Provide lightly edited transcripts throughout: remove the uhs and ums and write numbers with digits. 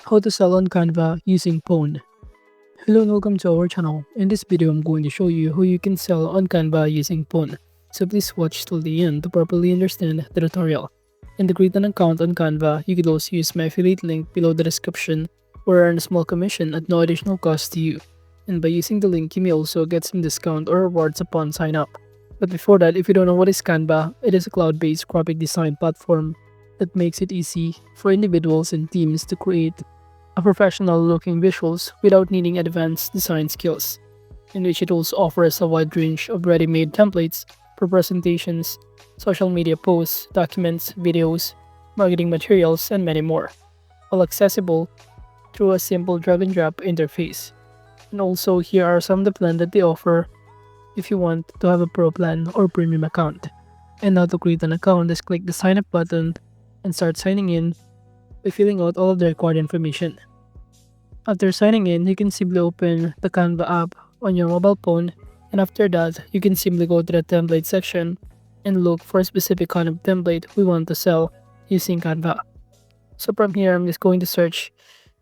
How to sell on Canva using phone. Hello and welcome to our channel. In this video, I'm going to show you how you can sell on Canva using phone. So please watch till the end to properly understand the tutorial. And to create an account on Canva, you could also use my affiliate link below the description or earn a small commission at no additional cost to you. And by using the link, you may also get some discount or rewards upon sign up. But before that, if you don't know what is Canva, it is a cloud-based graphic design platform that makes it easy for individuals and teams to create a professional looking visuals without needing advanced design skills, in which it also offers a wide range of ready-made templates for presentations, social media posts, documents, videos, marketing materials, and many more, all accessible through a simple drag-and-drop interface. And also, here are some of the plans that they offer if you want to have a pro plan or premium account. And now to create an account, just click the sign up button and start signing in by filling out all of the required information. After signing in, you can simply open the Canva app on your mobile phone, and after that, you can simply go to the template section and look for a specific kind of template we want to sell using Canva. So from here, I'm just going to search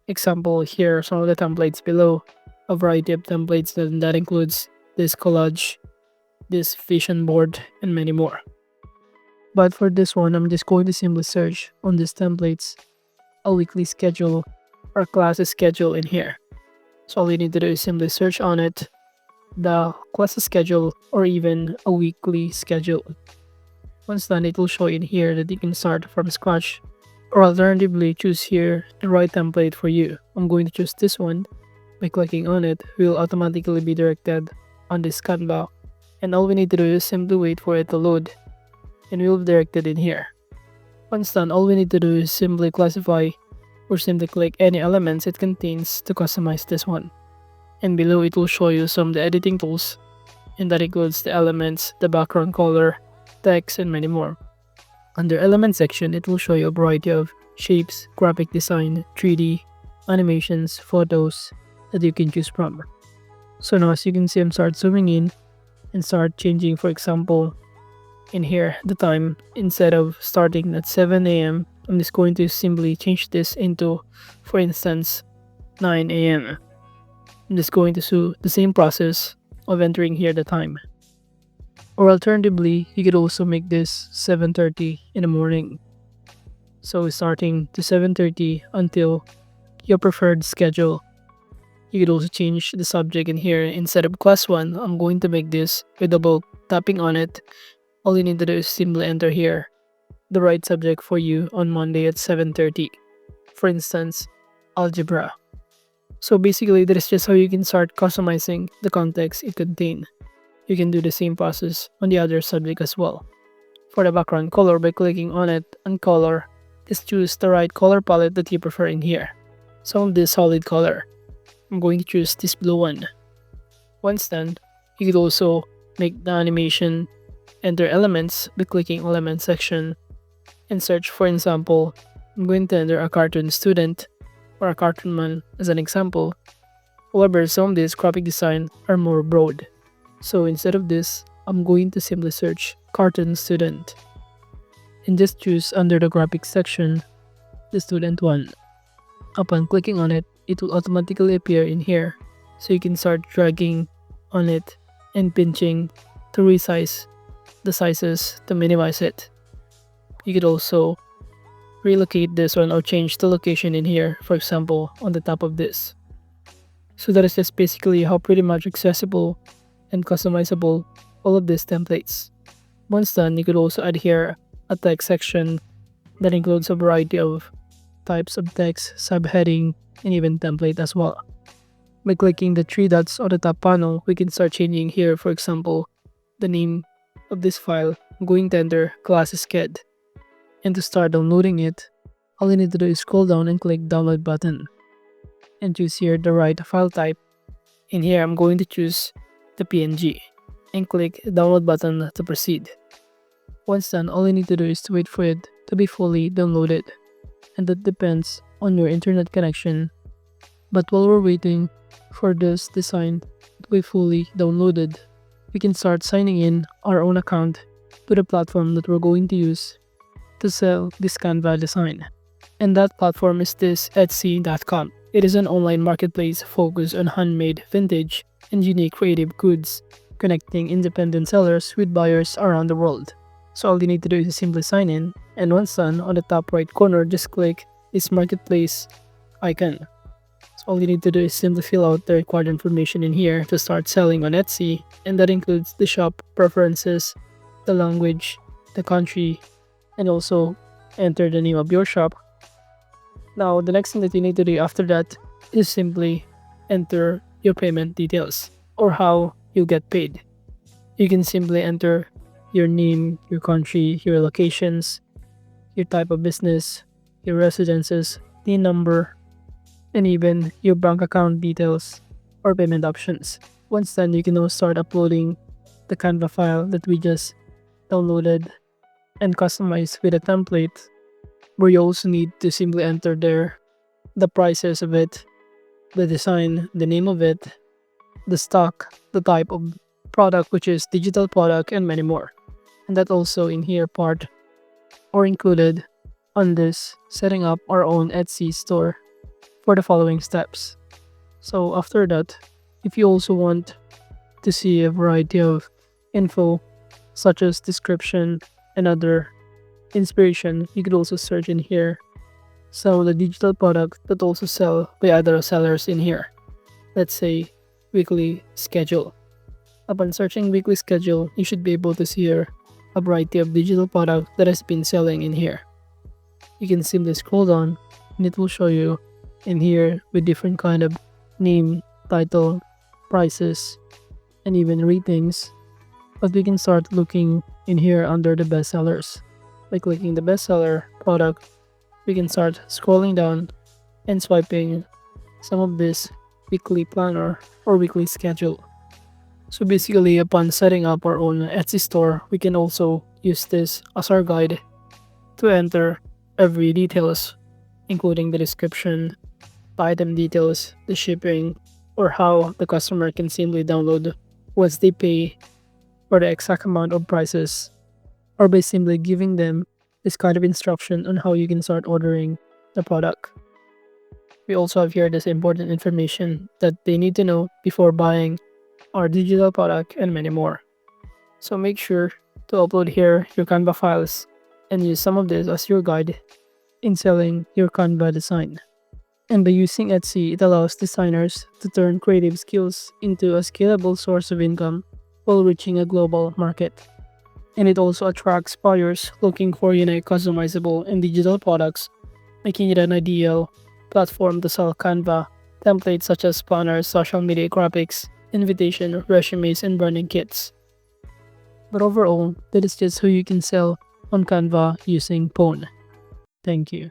example here, some of the templates below, a variety of templates that includes this collage, this vision board, and many more. But for this one, I'm just going to simply search on these templates a weekly schedule or classes schedule in here. So all you need to do is simply search on it, the classes schedule or even a weekly schedule. Once done, it will show in here that you can start from scratch, or alternatively choose here the right template for you. I'm going to choose this one. By clicking on it, we will automatically be directed on this Canva, and all we need to do is simply wait for it to load, and we will be directed in here. Once done, all we need to do is simply classify or simply click any elements it contains to customize this one. And below it will show you some of the editing tools, and that includes the elements, the background color, text, and many more. Under element section, it will show you a variety of shapes, graphic design, 3D, animations, photos that you can choose from. So now as you can see, I'm start zooming in and start changing, for example, in here the time. Instead of starting at 7 a.m. I'm just going to simply change this into, for instance, 9 a.m. I'm just going to do the same process of entering here the time. Or alternatively, you could also make this 7:30 in the morning. So starting to 7:30 until your preferred schedule. You could also change the subject in here. Instead of class 1, I'm going to make this with double tapping on it. All you need to do is simply enter here the right subject for you on Monday at 7:30. For instance, algebra. So basically, that is just how you can start customizing the context it contains. You can do the same process on the other subject as well. For the background color, by clicking on it and color, just choose the right color palette that you prefer in here. So of this solid color, I'm going to choose this blue one. Once done, you could also make the animation, enter elements by clicking element section and search. For example, I'm going to enter a cartoon student or a cartoon man as an example. However, some of these graphic design are more broad. So instead of this, I'm going to simply search cartoon student and just choose under the graphic section the student one. Upon clicking on it, it will automatically appear in here. So you can start dragging on it and pinching to resize the sizes to minimize it. You could also relocate this one or change the location in here, for example, on the top of this. So that is just basically how pretty much accessible and customizable all of these templates. Once done, you could also add here a text section that includes a variety of types of text, subheading, and even template as well. By clicking the three dots on the top panel, we can start changing here, for example, the name of this file. I'm going to enter classes sched. And to start downloading it, all you need to do is scroll down and click download button and choose here the right file type. In here, I'm going to choose the PNG and click download button to proceed. Once done, all you need to do is to wait for it to be fully downloaded, and that depends on your internet connection. But while we're waiting for this design to be fully downloaded, we can start signing in our own account to the platform that we're going to use to sell this Canva design. And that platform is this Etsy.com. It is an online marketplace focused on handmade, vintage, and unique creative goods, connecting independent sellers with buyers around the world. So all you need to do is simply sign in, and once done, on the top right corner, just click this marketplace icon. So all you need to do is simply fill out the required information in here to start selling on Etsy, and that includes the shop preferences, the language, the country, and also enter the name of your shop. Now, the next thing that you need to do after that is simply enter your payment details or how you get paid. You can simply enter your name, your country, your locations, your type of business, your residences, the number, and even your bank account details or payment options. Once done, you can now start uploading the Canva file that we just downloaded and customize with a template where you also need to simply enter there the prices of it, the design, the name of it, the stock, the type of product, which is digital product, and many more. And that also in here part or included on this setting up our own Etsy store for the following steps. So after that, if you also want to see a variety of info such as description and other inspiration, you could also search in here some of the digital products that also sell by other sellers in here. Let's say weekly schedule. Upon searching weekly schedule, you should be able to see here a variety of digital product that has been selling in here. You can simply scroll down and it will show you in here with different kind of name, title, prices, and even ratings. But we can start looking in here under the bestsellers. By clicking the bestseller product, we can start scrolling down and swiping some of this weekly planner or weekly schedule. So basically, upon setting up our own Etsy store, we can also use this as our guide to enter every details, including the description, the item details, the shipping, or how the customer can simply download once they pay for the exact amount of prices, or by simply giving them this kind of instruction on how you can start ordering the product. We also have here this important information that they need to know before buying our digital product and many more. So make sure to upload here your Canva files and use some of this as your guide in selling your Canva design. And by using Etsy, it allows designers to turn creative skills into a scalable source of income while reaching a global market. And it also attracts buyers looking for unique, customizable, and digital products, making it an ideal platform to sell Canva templates such as planners, social media graphics, invitation, resumes, and branding kits. But overall, that is just how you can sell on Canva using Pwn. Thank you.